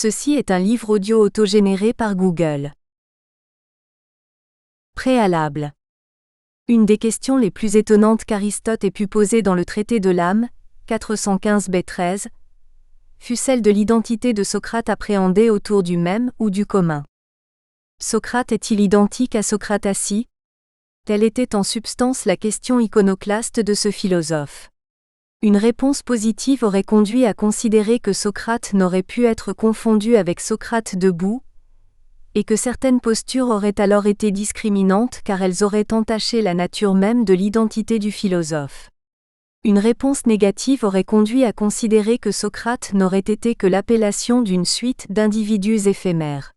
Ceci est un livre audio autogénéré par Google. Préalable. Une des questions les plus étonnantes qu'Aristote ait pu poser dans le traité de l'âme, 415b13, fut celle de l'identité de Socrate appréhendée autour du même ou du commun. Socrate est-il identique à Socrate assis ? Telle était en substance la question iconoclaste de ce philosophe. Une réponse positive aurait conduit à considérer que Socrate n'aurait pu être confondu avec Socrate debout, et que certaines postures auraient alors été discriminantes car elles auraient entaché la nature même de l'identité du philosophe. Une réponse négative aurait conduit à considérer que Socrate n'aurait été que l'appellation d'une suite d'individus éphémères.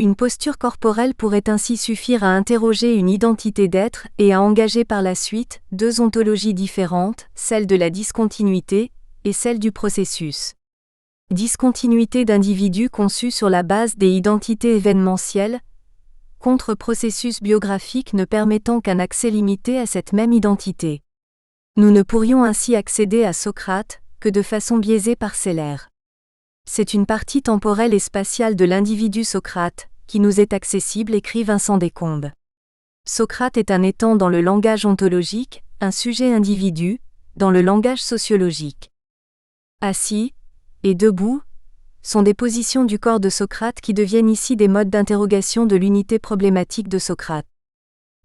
Une posture corporelle pourrait ainsi suffire à interroger une identité d'être et à engager par la suite deux ontologies différentes, celle de la discontinuité et celle du processus. Discontinuité d'individus conçus sur la base des identités événementielles, contre processus biographique ne permettant qu'un accès limité à cette même identité. Nous ne pourrions ainsi accéder à Socrate que de façon biaisée parcellaire. C'est une partie temporelle et spatiale de l'individu Socrate qui nous est accessible, écrit Vincent Descombes. Socrate est un étant dans le langage ontologique, un sujet individu, dans le langage sociologique. Assis et debout sont des positions du corps de Socrate qui deviennent ici des modes d'interrogation de l'unité problématique de Socrate.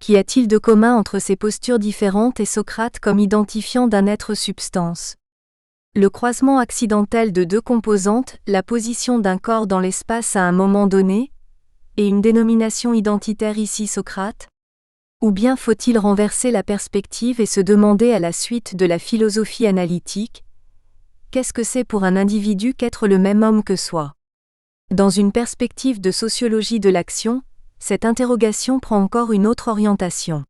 Qu'y a-t-il de commun entre ces postures différentes et Socrate comme identifiant d'un être substance ? Le croisement accidentel de deux composantes, la position d'un corps dans l'espace à un moment donné, et une dénomination identitaire ici Socrate ? Ou bien faut-il renverser la perspective et se demander à la suite de la philosophie analytique, qu'est-ce que c'est pour un individu qu'être le même homme que soi ? Dans une perspective de sociologie de l'action, cette interrogation prend encore une autre orientation.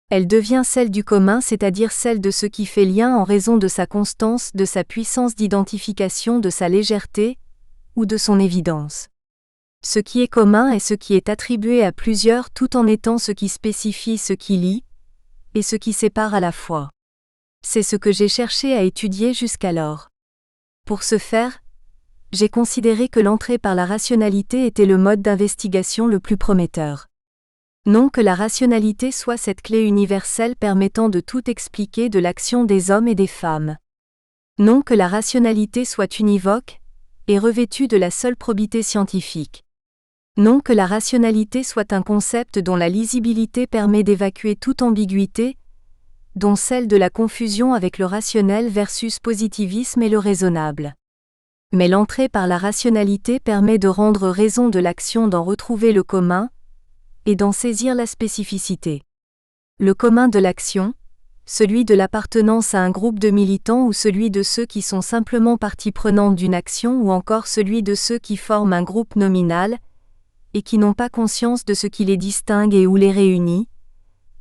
Elle devient celle du commun, c'est-à-dire celle de ce qui fait lien en raison de sa constance, de sa puissance d'identification, de sa légèreté, ou de son évidence. Ce qui est commun est ce qui est attribué à plusieurs tout en étant ce qui spécifie ce qui lie, et ce qui sépare à la fois. C'est ce que j'ai cherché à étudier jusqu'alors. Pour ce faire, j'ai considéré que l'entrée par la rationalité était le mode d'investigation le plus prometteur. Non que la rationalité soit cette clé universelle permettant de tout expliquer de l'action des hommes et des femmes. Non que la rationalité soit univoque, et revêtue de la seule probité scientifique. Non que la rationalité soit un concept dont la lisibilité permet d'évacuer toute ambiguïté, dont celle de la confusion avec le rationnel versus positivisme et le raisonnable. Mais l'entrée par la rationalité permet de rendre raison de l'action, d'en retrouver le commun, et d'en saisir la spécificité. Le commun de l'action, celui de l'appartenance à un groupe de militants ou celui de ceux qui sont simplement partie prenante d'une action ou encore celui de ceux qui forment un groupe nominal, et qui n'ont pas conscience de ce qui les distingue et ou les réunit,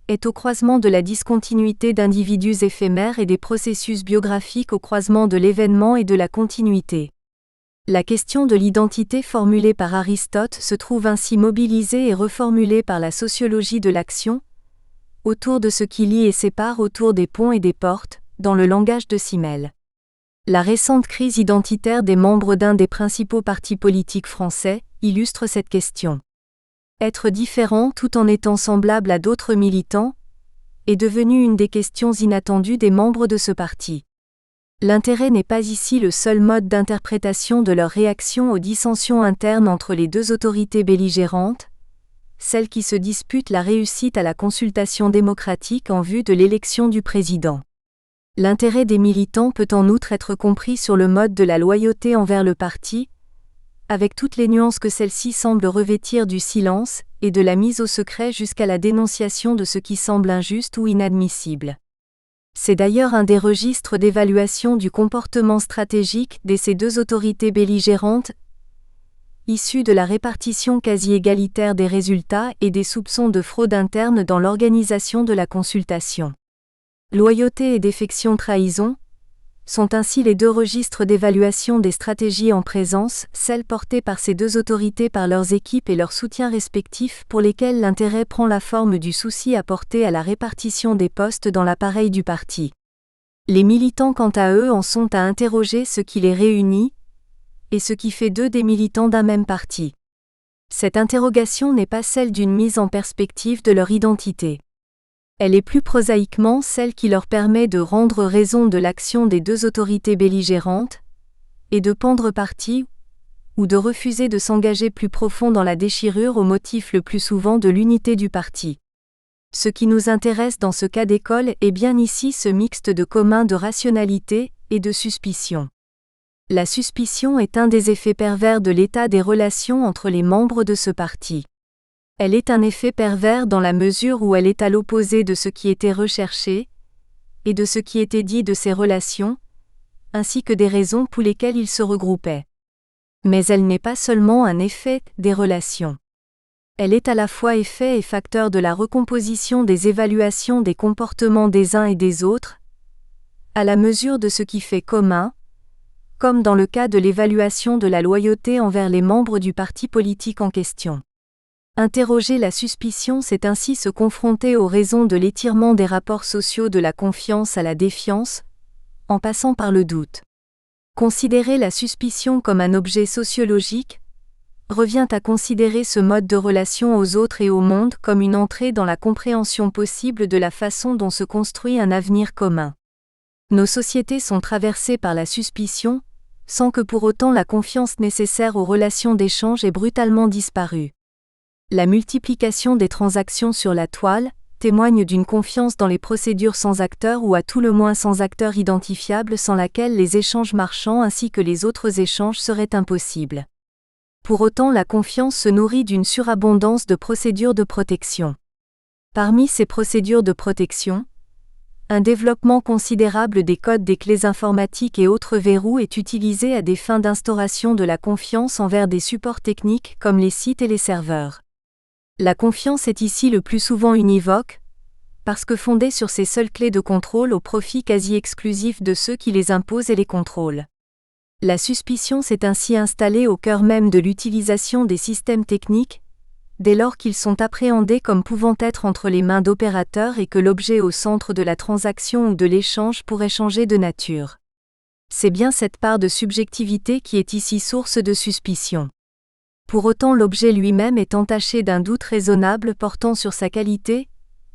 est au croisement de la discontinuité d'individus éphémères et des processus biographiques au croisement de l'événement et de la continuité. La question de l'identité formulée par Aristote se trouve ainsi mobilisée et reformulée par la sociologie de l'action, autour de ce qui lie et sépare, autour des ponts et des portes, dans le langage de Simmel. La récente crise identitaire des membres d'un des principaux partis politiques français illustre cette question. Être différent tout en étant semblable à d'autres militants est devenu une des questions inattendues des membres de ce parti. L'intérêt n'est pas ici le seul mode d'interprétation de leur réaction aux dissensions internes entre les deux autorités belligérantes, celles qui se disputent la réussite à la consultation démocratique en vue de l'élection du président. L'intérêt des militants peut en outre être compris sur le mode de la loyauté envers le parti, avec toutes les nuances que celle-ci semble revêtir du silence et de la mise au secret jusqu'à la dénonciation de ce qui semble injuste ou inadmissible. C'est d'ailleurs un des registres d'évaluation du comportement stratégique de ces deux autorités belligérantes, issus de la répartition quasi égalitaire des résultats et des soupçons de fraude interne dans l'organisation de la consultation. Loyauté et défection-trahison sont ainsi les deux registres d'évaluation des stratégies en présence, celles portées par ces deux autorités par leurs équipes et leurs soutiens respectifs pour lesquels l'intérêt prend la forme du souci apporté à la répartition des postes dans l'appareil du parti. Les militants quant à eux en sont à interroger ce qui les réunit, et ce qui fait d'eux des militants d'un même parti. Cette interrogation n'est pas celle d'une mise en perspective de leur identité. Elle est plus prosaïquement celle qui leur permet de rendre raison de l'action des deux autorités belligérantes, et de prendre parti, ou de refuser de s'engager plus profond dans la déchirure au motif le plus souvent de l'unité du parti. Ce qui nous intéresse dans ce cas d'école est bien ici ce mixte de commun de rationalité et de suspicion. La suspicion est un des effets pervers de l'état des relations entre les membres de ce parti. Elle est un effet pervers dans la mesure où elle est à l'opposé de ce qui était recherché, et de ce qui était dit de ces relations, ainsi que des raisons pour lesquelles ils se regroupaient. Mais elle n'est pas seulement un effet des relations. Elle est à la fois effet et facteur de la recomposition des évaluations des comportements des uns et des autres, à la mesure de ce qui fait commun, comme dans le cas de l'évaluation de la loyauté envers les membres du parti politique en question. Interroger la suspicion, c'est ainsi se confronter aux raisons de l'étirement des rapports sociaux de la confiance à la défiance, en passant par le doute. Considérer la suspicion comme un objet sociologique revient à considérer ce mode de relation aux autres et au monde comme une entrée dans la compréhension possible de la façon dont se construit un avenir commun. Nos sociétés sont traversées par la suspicion, sans que pour autant la confiance nécessaire aux relations d'échange ait brutalement disparu. La multiplication des transactions sur la toile témoigne d'une confiance dans les procédures sans acteurs ou à tout le moins sans acteurs identifiables sans laquelle les échanges marchands ainsi que les autres échanges seraient impossibles. Pour autant, la confiance se nourrit d'une surabondance de procédures de protection. Parmi ces procédures de protection, un développement considérable des codes des clés informatiques et autres verrous est utilisé à des fins d'instauration de la confiance envers des supports techniques comme les sites et les serveurs. La confiance est ici le plus souvent univoque, parce que fondée sur ces seules clés de contrôle au profit quasi exclusif de ceux qui les imposent et les contrôlent. La suspicion s'est ainsi installée au cœur même de l'utilisation des systèmes techniques, dès lors qu'ils sont appréhendés comme pouvant être entre les mains d'opérateurs et que l'objet au centre de la transaction ou de l'échange pourrait changer de nature. C'est bien cette part de subjectivité qui est ici source de suspicion. Pour autant, l'objet lui-même est entaché d'un doute raisonnable portant sur sa qualité,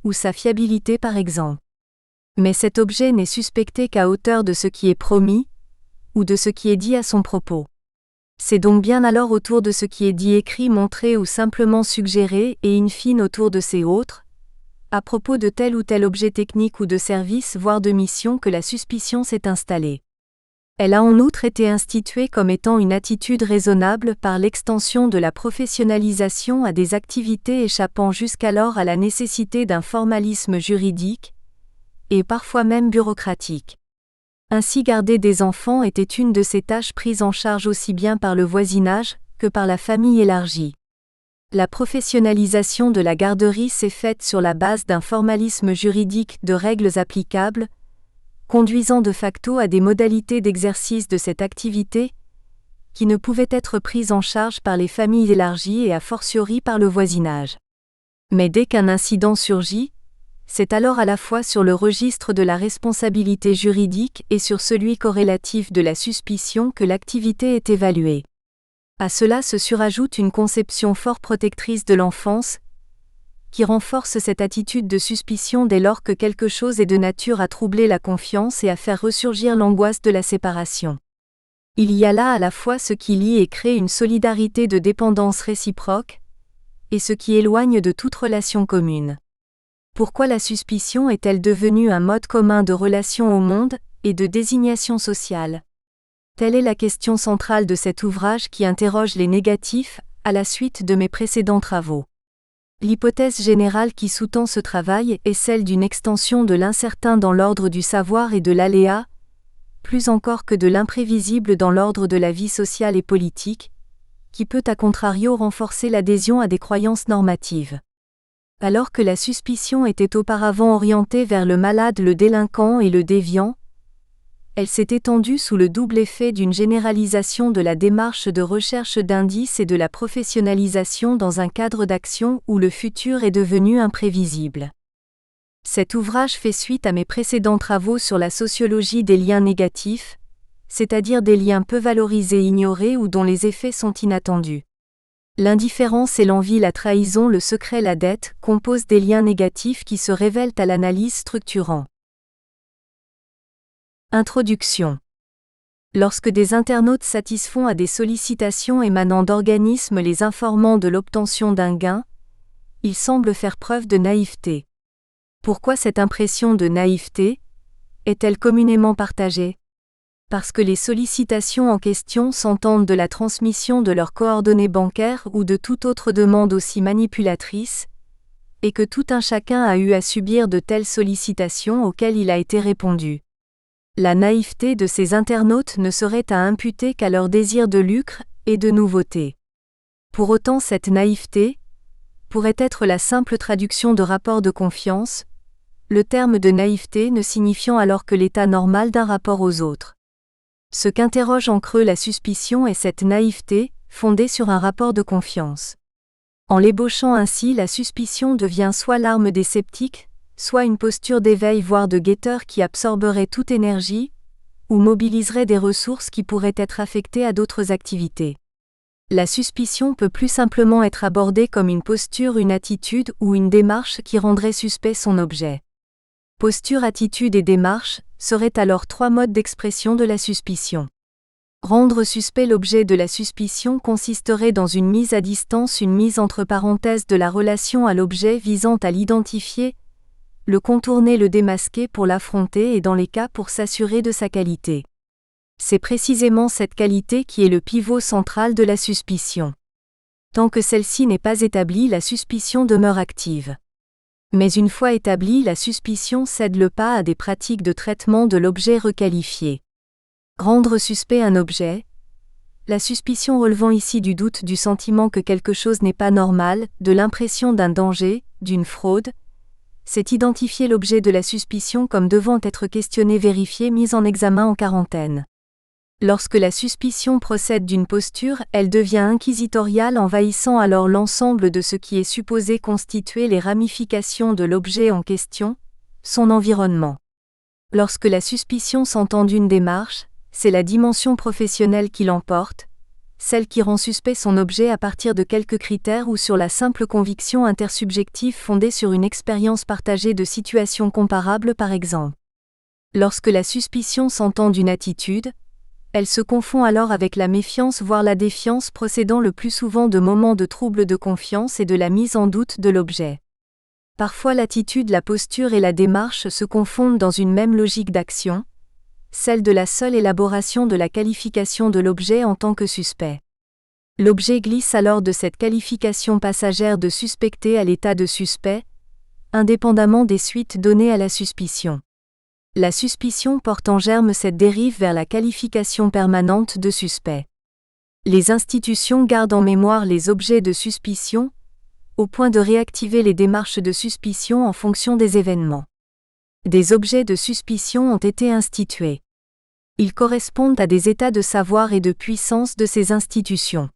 ou sa fiabilité par exemple. Mais cet objet n'est suspecté qu'à hauteur de ce qui est promis, ou de ce qui est dit à son propos. C'est donc bien alors autour de ce qui est dit, écrit, montré ou simplement suggéré et in fine autour de ces autres, à propos de tel ou tel objet technique ou de service voire de mission que la suspicion s'est installée. Elle a en outre été instituée comme étant une attitude raisonnable par l'extension de la professionnalisation à des activités échappant jusqu'alors à la nécessité d'un formalisme juridique, et parfois même bureaucratique. Ainsi, garder des enfants était une de ces tâches prises en charge aussi bien par le voisinage que par la famille élargie. La professionnalisation de la garderie s'est faite sur la base d'un formalisme juridique de règles applicables, conduisant de facto à des modalités d'exercice de cette activité qui ne pouvaient être prises en charge par les familles élargies et a fortiori par le voisinage. Mais dès qu'un incident surgit, c'est alors à la fois sur le registre de la responsabilité juridique et sur celui corrélatif de la suspicion que l'activité est évaluée. À cela se surajoute une conception fort protectrice de l'enfance, qui renforce cette attitude de suspicion dès lors que quelque chose est de nature à troubler la confiance et à faire ressurgir l'angoisse de la séparation. Il y a là à la fois ce qui lie et crée une solidarité de dépendance réciproque, et ce qui éloigne de toute relation commune. Pourquoi la suspicion est-elle devenue un mode commun de relation au monde et de désignation sociale ? Telle est la question centrale de cet ouvrage qui interroge les négatifs, à la suite de mes précédents travaux. L'hypothèse générale qui sous-tend ce travail est celle d'une extension de l'incertain dans l'ordre du savoir et de l'aléa, plus encore que de l'imprévisible dans l'ordre de la vie sociale et politique, qui peut à contrario renforcer l'adhésion à des croyances normatives. Alors que la suspicion était auparavant orientée vers le malade, le délinquant et le déviant, elle s'est étendue sous le double effet d'une généralisation de la démarche de recherche d'indices et de la professionnalisation dans un cadre d'action où le futur est devenu imprévisible. Cet ouvrage fait suite à mes précédents travaux sur la sociologie des liens négatifs, c'est-à-dire des liens peu valorisés ignorés ou dont les effets sont inattendus. L'indifférence et l'envie, la trahison, le secret, la dette, composent des liens négatifs qui se révèlent à l'analyse structurant. Introduction. Lorsque des internautes satisfont à des sollicitations émanant d'organismes les informant de l'obtention d'un gain, ils semblent faire preuve de naïveté. Pourquoi cette impression de naïveté est-elle communément partagée ? Parce que les sollicitations en question s'entendent de la transmission de leurs coordonnées bancaires ou de toute autre demande aussi manipulatrice, et que tout un chacun a eu à subir de telles sollicitations auxquelles il a été répondu. La naïveté de ces internautes ne serait à imputer qu'à leur désir de lucre et de nouveauté. Pour autant, cette naïveté pourrait être la simple traduction de rapport de confiance, le terme de naïveté ne signifiant alors que l'état normal d'un rapport aux autres. Ce qu'interroge en creux la suspicion est cette naïveté, fondée sur un rapport de confiance. En l'ébauchant ainsi, la suspicion devient soit l'arme des sceptiques, soit une posture d'éveil voire de guetteur qui absorberait toute énergie, ou mobiliserait des ressources qui pourraient être affectées à d'autres activités. La suspicion peut plus simplement être abordée comme une posture, une attitude ou une démarche qui rendrait suspect son objet. Posture, attitude et démarche seraient alors trois modes d'expression de la suspicion. Rendre suspect l'objet de la suspicion consisterait dans une mise à distance, une mise entre parenthèses de la relation à l'objet visant à l'identifier, le contourner, le démasquer pour l'affronter et dans les cas pour s'assurer de sa qualité. C'est précisément cette qualité qui est le pivot central de la suspicion. Tant que celle-ci n'est pas établie, la suspicion demeure active. Mais une fois établie, la suspicion cède le pas à des pratiques de traitement de l'objet requalifié. Rendre suspect un objet. La suspicion relevant ici du doute, du sentiment que quelque chose n'est pas normal, de l'impression d'un danger, d'une fraude, c'est identifier l'objet de la suspicion comme devant être questionné, vérifié, mis en examen, en quarantaine. Lorsque la suspicion procède d'une posture, elle devient inquisitoriale, envahissant alors l'ensemble de ce qui est supposé constituer les ramifications de l'objet en question, son environnement. Lorsque la suspicion s'entend d'une démarche, c'est la dimension professionnelle qui l'emporte, celle qui rend suspect son objet à partir de quelques critères ou sur la simple conviction intersubjective fondée sur une expérience partagée de situations comparables par exemple. Lorsque la suspicion s'entend d'une attitude, elle se confond alors avec la méfiance voire la défiance procédant le plus souvent de moments de trouble de confiance et de la mise en doute de l'objet. Parfois l'attitude, la posture et la démarche se confondent dans une même logique d'action, celle de la seule élaboration de la qualification de l'objet en tant que suspect. L'objet glisse alors de cette qualification passagère de suspecté à l'état de suspect, indépendamment des suites données à la suspicion. La suspicion porte en germe cette dérive vers la qualification permanente de suspect. Les institutions gardent en mémoire les objets de suspicion, au point de réactiver les démarches de suspicion en fonction des événements. Des objets de suspicion ont été institués. Ils correspondent à des états de savoir et de puissance de ces institutions.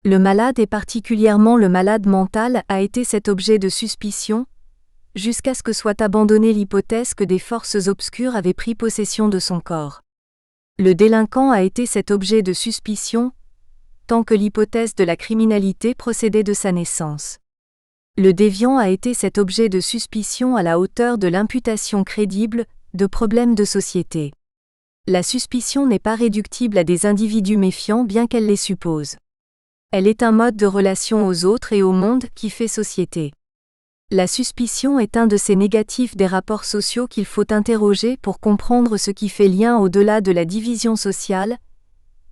Le malade et particulièrement le malade mental a été cet objet de suspicion, jusqu'à ce que soit abandonnée l'hypothèse que des forces obscures avaient pris possession de son corps. Le délinquant a été cet objet de suspicion, tant que l'hypothèse de la criminalité procédait de sa naissance. Le déviant a été cet objet de suspicion à la hauteur de l'imputation crédible de problèmes de société. La suspicion n'est pas réductible à des individus méfiants bien qu'elle les suppose. Elle est un mode de relation aux autres et au monde qui fait société. La suspicion est un de ces négatifs des rapports sociaux qu'il faut interroger pour comprendre ce qui fait lien au-delà de la division sociale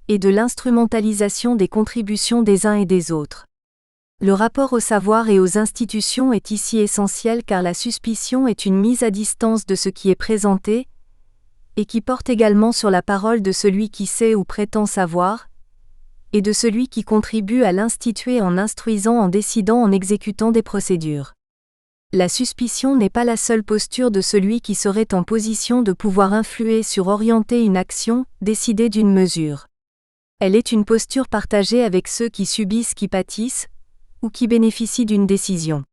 et de l'instrumentalisation des contributions des uns et des autres. Le rapport au savoir et aux institutions est ici essentiel car la suspicion est une mise à distance de ce qui est présenté et qui porte également sur la parole de celui qui sait ou prétend savoir et de celui qui contribue à l'instituer en instruisant, en décidant, en exécutant des procédures. La suspicion n'est pas la seule posture de celui qui serait en position de pouvoir influer sur orienter une action, décider d'une mesure. Elle est une posture partagée avec ceux qui subissent, qui pâtissent, ou qui bénéficient d'une décision.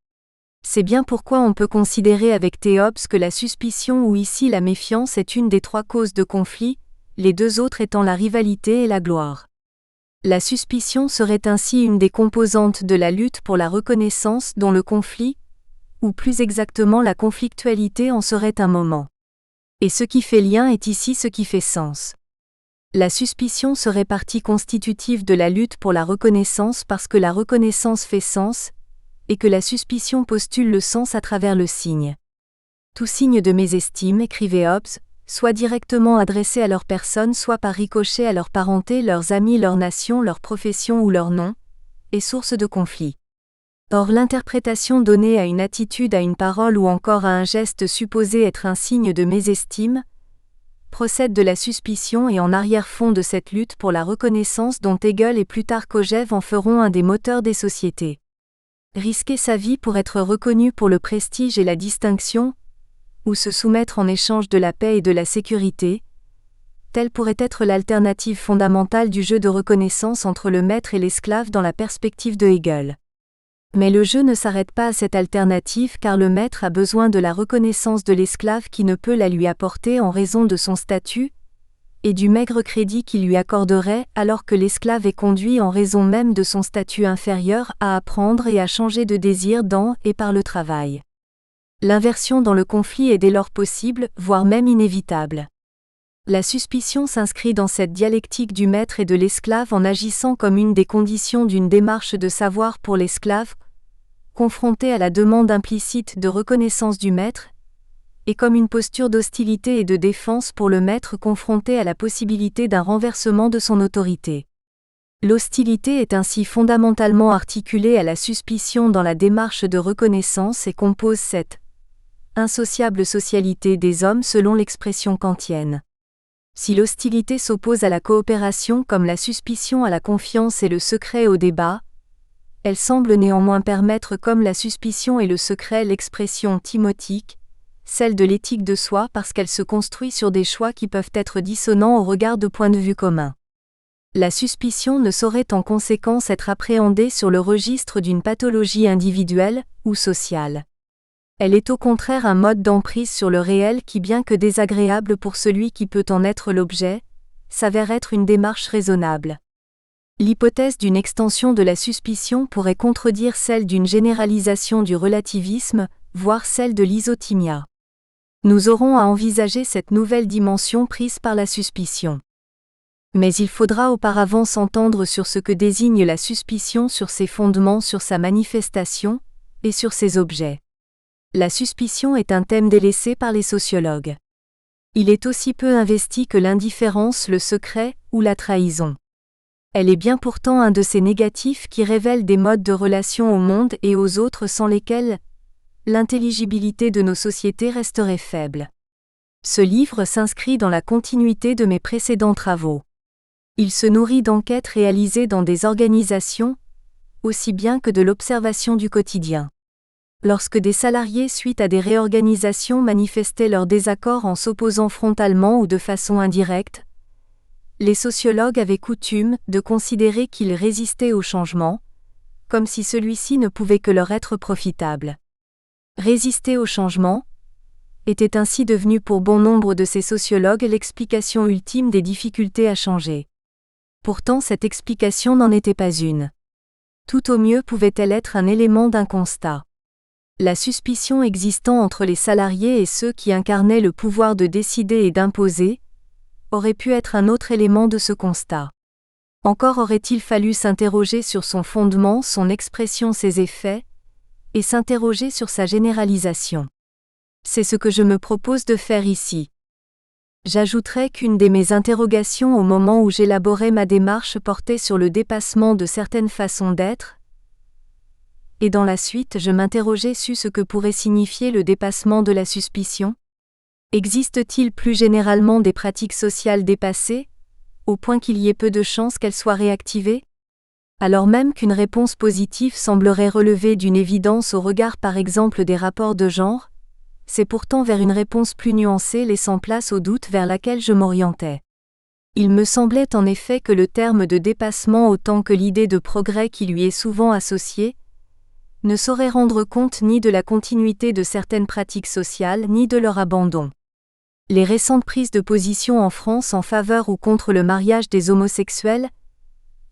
C'est bien pourquoi on peut considérer avec Théops que la suspicion ou ici la méfiance est une des trois causes de conflit, les deux autres étant la rivalité et la gloire. La suspicion serait ainsi une des composantes de la lutte pour la reconnaissance dont le conflit, ou plus exactement la conflictualité en serait un moment. Et ce qui fait lien est ici ce qui fait sens. La suspicion serait partie constitutive de la lutte pour la reconnaissance parce que la reconnaissance fait sens, et que la suspicion postule le sens à travers le signe. Tout signe de mésestime, écrivait Hobbes, soit directement adressé à leur personne, soit par ricochet à leur parenté, leurs amis, leur nation, leur profession ou leur nom, est source de conflit. Or l'interprétation donnée à une attitude, à une parole ou encore à un geste supposé être un signe de mésestime, procède de la suspicion et en arrière-fond de cette lutte pour la reconnaissance dont Hegel et plus tard Kojève en feront un des moteurs des sociétés. Risquer sa vie pour être reconnu pour le prestige et la distinction, ou se soumettre en échange de la paix et de la sécurité, telle pourrait être l'alternative fondamentale du jeu de reconnaissance entre le maître et l'esclave dans la perspective de Hegel. Mais le jeu ne s'arrête pas à cette alternative car le maître a besoin de la reconnaissance de l'esclave qui ne peut la lui apporter en raison de son statut, et du maigre crédit qu'il lui accorderait alors que l'esclave est conduit en raison même de son statut inférieur à apprendre et à changer de désir dans et par le travail. L'inversion dans le conflit est dès lors possible, voire même inévitable. La suspicion s'inscrit dans cette dialectique du maître et de l'esclave en agissant comme une des conditions d'une démarche de savoir pour l'esclave, confronté à la demande implicite de reconnaissance du maître, et comme une posture d'hostilité et de défense pour le maître confronté à la possibilité d'un renversement de son autorité. L'hostilité est ainsi fondamentalement articulée à la suspicion dans la démarche de reconnaissance et compose cette insociable socialité des hommes selon l'expression kantienne. Si l'hostilité s'oppose à la coopération comme la suspicion à la confiance et le secret au débat, elle semble néanmoins permettre comme la suspicion et le secret l'expression timotique, celle de l'éthique de soi parce qu'elle se construit sur des choix qui peuvent être dissonants au regard de points de vue communs. La suspicion ne saurait en conséquence être appréhendée sur le registre d'une pathologie individuelle ou sociale. Elle est au contraire un mode d'emprise sur le réel qui, bien que désagréable pour celui qui peut en être l'objet, s'avère être une démarche raisonnable. L'hypothèse d'une extension de la suspicion pourrait contredire celle d'une généralisation du relativisme, voire celle de l'isotimia. Nous aurons à envisager cette nouvelle dimension prise par la suspicion. Mais il faudra auparavant s'entendre sur ce que désigne la suspicion, sur ses fondements, sur sa manifestation, et sur ses objets. La suspicion est un thème délaissé par les sociologues. Il est aussi peu investi que l'indifférence, le secret ou la trahison. Elle est bien pourtant un de ces négatifs qui révèlent des modes de relation au monde et aux autres sans lesquels l'intelligibilité de nos sociétés resterait faible. Ce livre s'inscrit dans la continuité de mes précédents travaux. Il se nourrit d'enquêtes réalisées dans des organisations, aussi bien que de l'observation du quotidien. Lorsque des salariés suite à des réorganisations manifestaient leur désaccord en s'opposant frontalement ou de façon indirecte, les sociologues avaient coutume de considérer qu'ils résistaient au changement, comme si celui-ci ne pouvait que leur être profitable. Résister au changement était ainsi devenu pour bon nombre de ces sociologues l'explication ultime des difficultés à changer. Pourtant cette explication n'en était pas une. Tout au mieux pouvait-elle être un élément d'un constat. La suspicion existant entre les salariés et ceux qui incarnaient le pouvoir de décider et d'imposer, aurait pu être un autre élément de ce constat. Encore aurait-il fallu s'interroger sur son fondement, son expression, ses effets, et s'interroger sur sa généralisation. C'est ce que je me propose de faire ici. J'ajouterai qu'une de mes interrogations au moment où j'élaborais ma démarche portait sur le dépassement de certaines façons d'être, et dans la suite je m'interrogeais sur ce que pourrait signifier le dépassement de la suspicion. Existe-t-il plus généralement des pratiques sociales dépassées, au point qu'il y ait peu de chances qu'elles soient réactivées ? Alors même qu'une réponse positive semblerait relever d'une évidence au regard par exemple des rapports de genre, c'est pourtant vers une réponse plus nuancée laissant place au doute vers laquelle je m'orientais. Il me semblait en effet que le terme de dépassement autant que l'idée de progrès qui lui est souvent associée, ne saurait rendre compte ni de la continuité de certaines pratiques sociales ni de leur abandon. Les récentes prises de position en France en faveur ou contre le mariage des homosexuels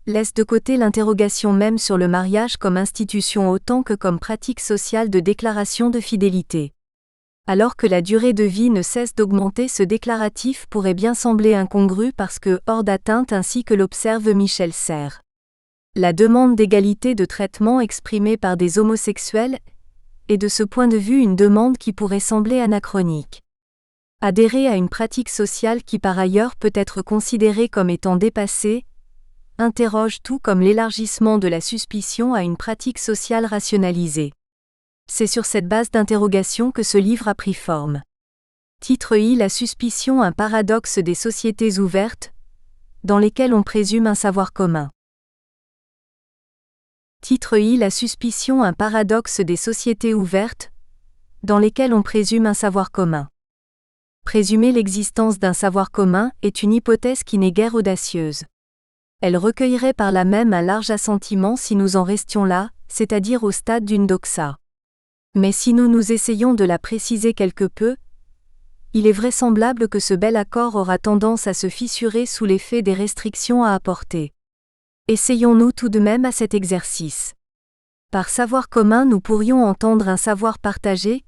laissent de côté l'interrogation même sur le mariage comme institution autant que comme pratique sociale de déclaration de fidélité. Alors que la durée de vie ne cesse d'augmenter, ce déclaratif pourrait bien sembler incongru parce que hors d'atteinte, ainsi que l'observe Michel Serres. La demande d'égalité de traitement exprimée par des homosexuels est de ce point de vue une demande qui pourrait sembler anachronique. Adhérer à une pratique sociale qui par ailleurs peut être considérée comme étant dépassée, interroge tout comme l'élargissement de la suspicion à une pratique sociale rationalisée. C'est sur cette base d'interrogation que ce livre a pris forme. Titre I. La suspicion, un paradoxe des sociétés ouvertes, dans lesquelles on présume un savoir commun. Titre I. La suspicion, un paradoxe des sociétés ouvertes, dans lesquelles on présume un savoir commun. Présumer l'existence d'un savoir commun est une hypothèse qui n'est guère audacieuse. Elle recueillerait par là même un large assentiment si nous en restions là, c'est-à-dire au stade d'une doxa. Mais si nous essayons de la préciser quelque peu, il est vraisemblable que ce bel accord aura tendance à se fissurer sous l'effet des restrictions à apporter. Essayons-nous tout de même à cet exercice. Par savoir commun, nous pourrions entendre un savoir partagé,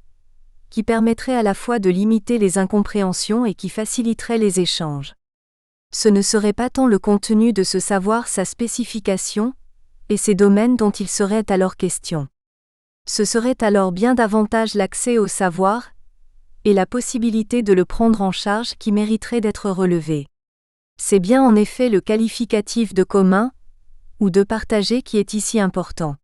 qui permettrait à la fois de limiter les incompréhensions et qui faciliterait les échanges. Ce ne serait pas tant le contenu de ce savoir, sa spécification, et ces domaines dont il serait alors question. Ce serait alors bien davantage l'accès au savoir, et la possibilité de le prendre en charge qui mériterait d'être relevé. C'est bien en effet le qualificatif de commun, ou de partagé qui est ici important.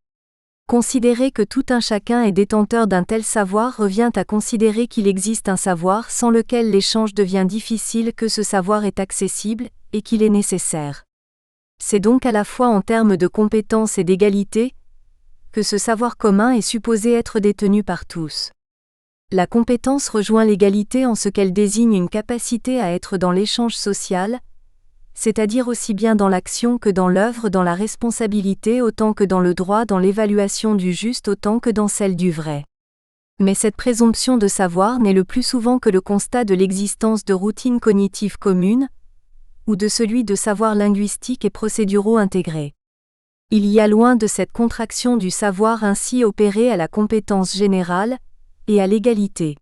Considérer que tout un chacun est détenteur d'un tel savoir revient à considérer qu'il existe un savoir sans lequel l'échange devient difficile, que ce savoir est accessible, et qu'il est nécessaire. C'est donc à la fois en termes de compétence et d'égalité, que ce savoir commun est supposé être détenu par tous. La compétence rejoint l'égalité en ce qu'elle désigne une capacité à être dans l'échange social, c'est-à-dire aussi bien dans l'action que dans l'œuvre, dans la responsabilité autant que dans le droit, dans l'évaluation du juste autant que dans celle du vrai. Mais cette présomption de savoir n'est le plus souvent que le constat de l'existence de routines cognitives communes, ou de celui de savoirs linguistiques et procéduraux intégrés. Il y a loin de cette contraction du savoir ainsi opérée à la compétence générale, et à l'égalité.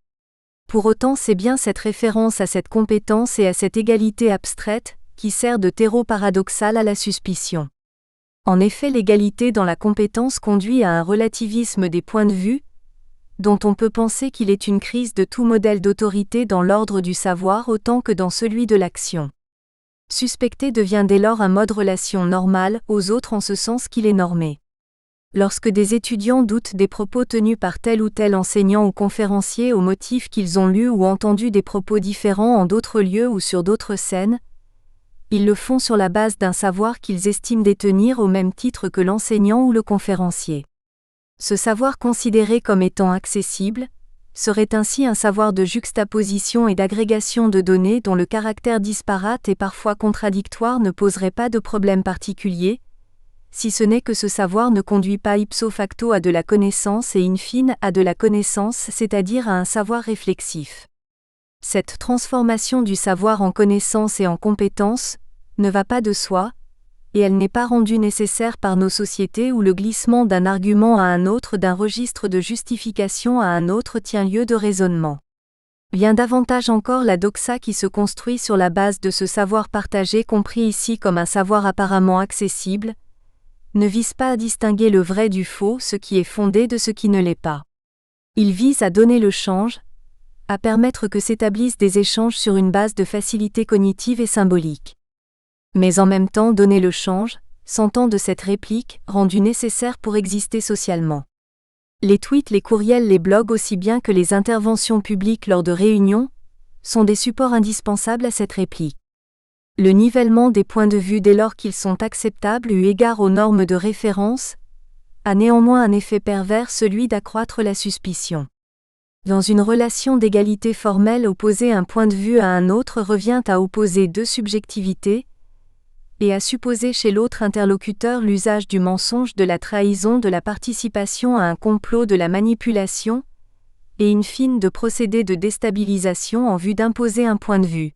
Pour autant, c'est bien cette référence à cette compétence et à cette égalité abstraite, qui sert de terreau paradoxal à la suspicion. En effet, l'égalité dans la compétence conduit à un relativisme des points de vue, dont on peut penser qu'il est une crise de tout modèle d'autorité dans l'ordre du savoir autant que dans celui de l'action. Suspecter devient dès lors un mode relation normal aux autres en ce sens qu'il est normé. Lorsque des étudiants doutent des propos tenus par tel ou tel enseignant ou conférencier au motif qu'ils ont lu ou entendu des propos différents en d'autres lieux ou sur d'autres scènes, ils le font sur la base d'un savoir qu'ils estiment détenir au même titre que l'enseignant ou le conférencier. Ce savoir considéré comme étant accessible, serait ainsi un savoir de juxtaposition et d'agrégation de données dont le caractère disparate et parfois contradictoire ne poserait pas de problème particulier, si ce n'est que ce savoir ne conduit pas ipso facto à de la connaissance et in fine à de la connaissance, c'est-à-dire à un savoir réflexif. Cette transformation du savoir en connaissance et en compétence ne va pas de soi, et elle n'est pas rendue nécessaire par nos sociétés où le glissement d'un argument à un autre, d'un registre de justification à un autre tient lieu de raisonnement. Bien davantage encore, la doxa qui se construit sur la base de ce savoir partagé, compris ici comme un savoir apparemment accessible, ne vise pas à distinguer le vrai du faux, ce qui est fondé de ce qui ne l'est pas. Il vise à donner le change, à permettre que s'établissent des échanges sur une base de facilité cognitive et symbolique. Mais en même temps donner le change, s'entend de cette réplique, rendue nécessaire pour exister socialement. Les tweets, les courriels, les blogs aussi bien que les interventions publiques lors de réunions, sont des supports indispensables à cette réplique. Le nivellement des points de vue dès lors qu'ils sont acceptables eu égard aux normes de référence, a néanmoins un effet pervers, celui d'accroître la suspicion. Dans une relation d'égalité formelle, opposer un point de vue à un autre revient à opposer deux subjectivités, et à supposer chez l'autre interlocuteur l'usage du mensonge, de la trahison, de la participation à un complot, de la manipulation, et in fine de procédés de déstabilisation en vue d'imposer un point de vue.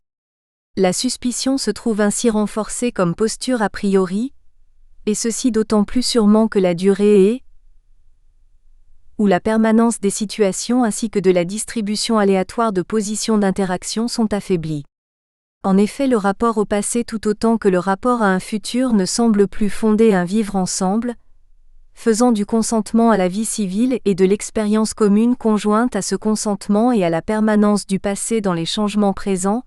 La suspicion se trouve ainsi renforcée comme posture a priori, et ceci d'autant plus sûrement que la durée et ou la permanence des situations ainsi que de la distribution aléatoire de positions d'interaction sont affaiblies. En effet, le rapport au passé tout autant que le rapport à un futur ne semble plus fonder un vivre ensemble, faisant du consentement à la vie civile et de l'expérience commune conjointe à ce consentement et à la permanence du passé dans les changements présents,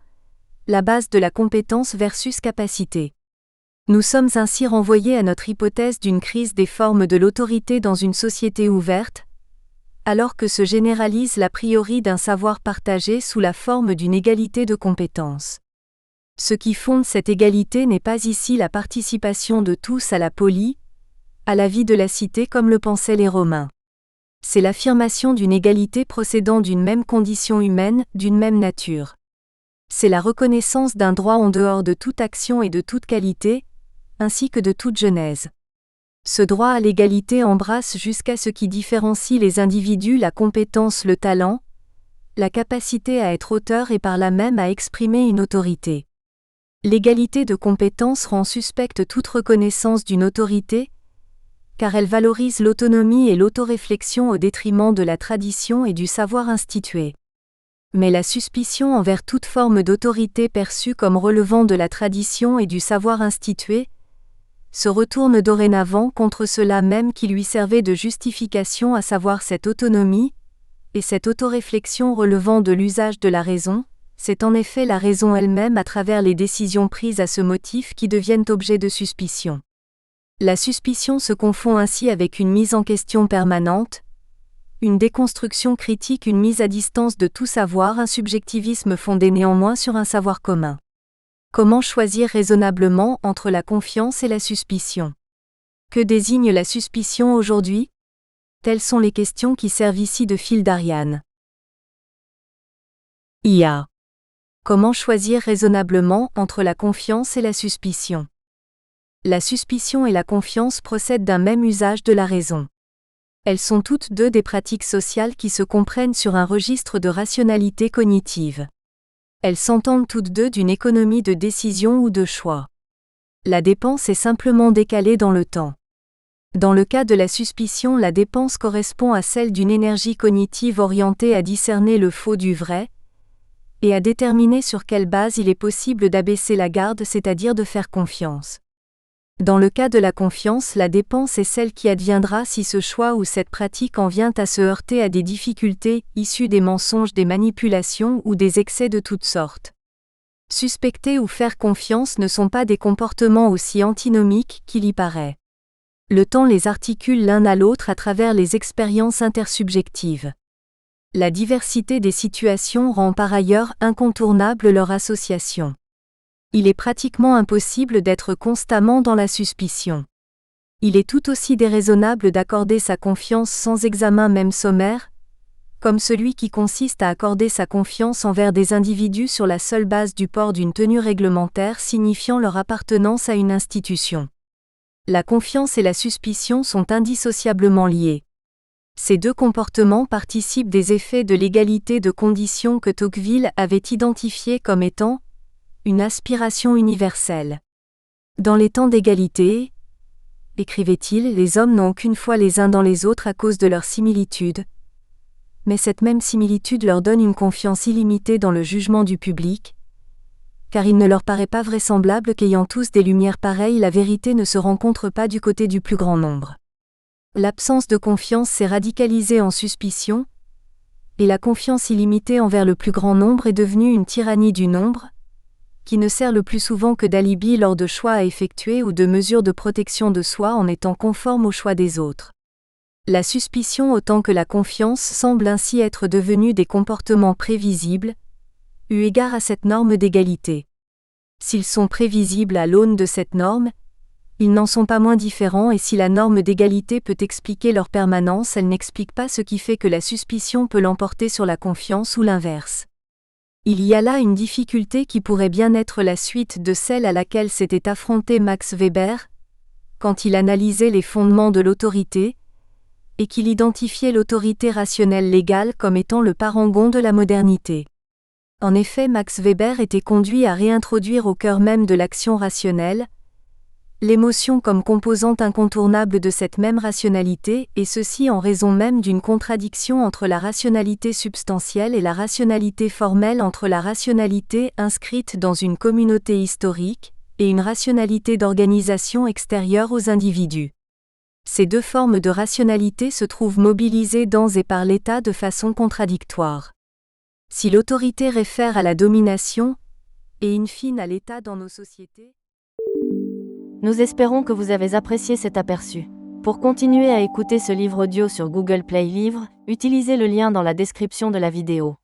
la base de la compétence versus capacité. Nous sommes ainsi renvoyés à notre hypothèse d'une crise des formes de l'autorité dans une société ouverte, alors que se généralise l'a priori d'un savoir partagé sous la forme d'une égalité de compétences. Ce qui fonde cette égalité n'est pas ici la participation de tous à la polis, à la vie de la cité comme le pensaient les Romains. C'est l'affirmation d'une égalité procédant d'une même condition humaine, d'une même nature. C'est la reconnaissance d'un droit en dehors de toute action et de toute qualité, ainsi que de toute genèse. Ce droit à l'égalité embrasse jusqu'à ce qui différencie les individus la compétence, le talent, la capacité à être auteur et par là même à exprimer une autorité. L'égalité de compétence rend suspecte toute reconnaissance d'une autorité, car elle valorise l'autonomie et l'autoréflexion au détriment de la tradition et du savoir institué. Mais la suspicion envers toute forme d'autorité perçue comme relevant de la tradition et du savoir institué se retourne dorénavant contre cela même qui lui servait de justification, à savoir cette autonomie, et cette autoréflexion relevant de l'usage de la raison. C'est en effet la raison elle-même à travers les décisions prises à ce motif qui deviennent objet de suspicion. La suspicion se confond ainsi avec une mise en question permanente, une déconstruction critique, une mise à distance de tout savoir, un subjectivisme fondé néanmoins sur un savoir commun. Comment choisir raisonnablement entre la confiance et la suspicion? Que désigne la suspicion aujourd'hui? Telles sont les questions qui servent ici de fil d'Ariane. IA. Comment choisir raisonnablement entre la confiance et la suspicion? La suspicion et la confiance procèdent d'un même usage de la raison. Elles sont toutes deux des pratiques sociales qui se comprennent sur un registre de rationalité cognitive. Elles s'entendent toutes deux d'une économie de décision ou de choix. La dépense est simplement décalée dans le temps. Dans le cas de la suspicion, la dépense correspond à celle d'une énergie cognitive orientée à discerner le faux du vrai, et à déterminer sur quelle base il est possible d'abaisser la garde, c'est-à-dire de faire confiance. Dans le cas de la confiance, la dépense est celle qui adviendra si ce choix ou cette pratique en vient à se heurter à des difficultés, issues des mensonges, des manipulations ou des excès de toutes sortes. Suspecter ou faire confiance ne sont pas des comportements aussi antinomiques qu'il y paraît. Le temps les articule l'un à l'autre à travers les expériences intersubjectives. La diversité des situations rend par ailleurs incontournable leur association. Il est pratiquement impossible d'être constamment dans la suspicion. Il est tout aussi déraisonnable d'accorder sa confiance sans examen même sommaire, comme celui qui consiste à accorder sa confiance envers des individus sur la seule base du port d'une tenue réglementaire signifiant leur appartenance à une institution. La confiance et la suspicion sont indissociablement liés. Ces deux comportements participent des effets de l'égalité de conditions que Tocqueville avait identifiés comme étant une aspiration universelle. Dans les temps d'égalité, écrivait-il, les hommes n'ont aucune foi les uns dans les autres à cause de leur similitude, mais cette même similitude leur donne une confiance illimitée dans le jugement du public, car il ne leur paraît pas vraisemblable qu'ayant tous des lumières pareilles, la vérité ne se rencontre pas du côté du plus grand nombre. L'absence de confiance s'est radicalisée en suspicion, et la confiance illimitée envers le plus grand nombre est devenue une tyrannie du nombre, qui ne sert le plus souvent que d'alibi lors de choix à effectuer ou de mesures de protection de soi en étant conforme au choix des autres. La suspicion autant que la confiance semblent ainsi être devenues des comportements prévisibles, eu égard à cette norme d'égalité. S'ils sont prévisibles à l'aune de cette norme, ils n'en sont pas moins différents, et si la norme d'égalité peut expliquer leur permanence, elle n'explique pas ce qui fait que la suspicion peut l'emporter sur la confiance ou l'inverse. Il y a là une difficulté qui pourrait bien être la suite de celle à laquelle s'était affronté Max Weber, quand il analysait les fondements de l'autorité, et qu'il identifiait l'autorité rationnelle légale comme étant le parangon de la modernité. En effet, Max Weber était conduit à réintroduire au cœur même de l'action rationnelle l'émotion comme composante incontournable de cette même rationalité, et ceci en raison même d'une contradiction entre la rationalité substantielle et la rationalité formelle, entre la rationalité inscrite dans une communauté historique, et une rationalité d'organisation extérieure aux individus. Ces deux formes de rationalité se trouvent mobilisées dans et par l'État de façon contradictoire. Si l'autorité réfère à la domination, et in fine à l'État dans nos sociétés, Nous espérons que vous avez apprécié cet aperçu. Pour continuer à écouter ce livre audio sur Google Play Livres, utilisez le lien dans la description de la vidéo.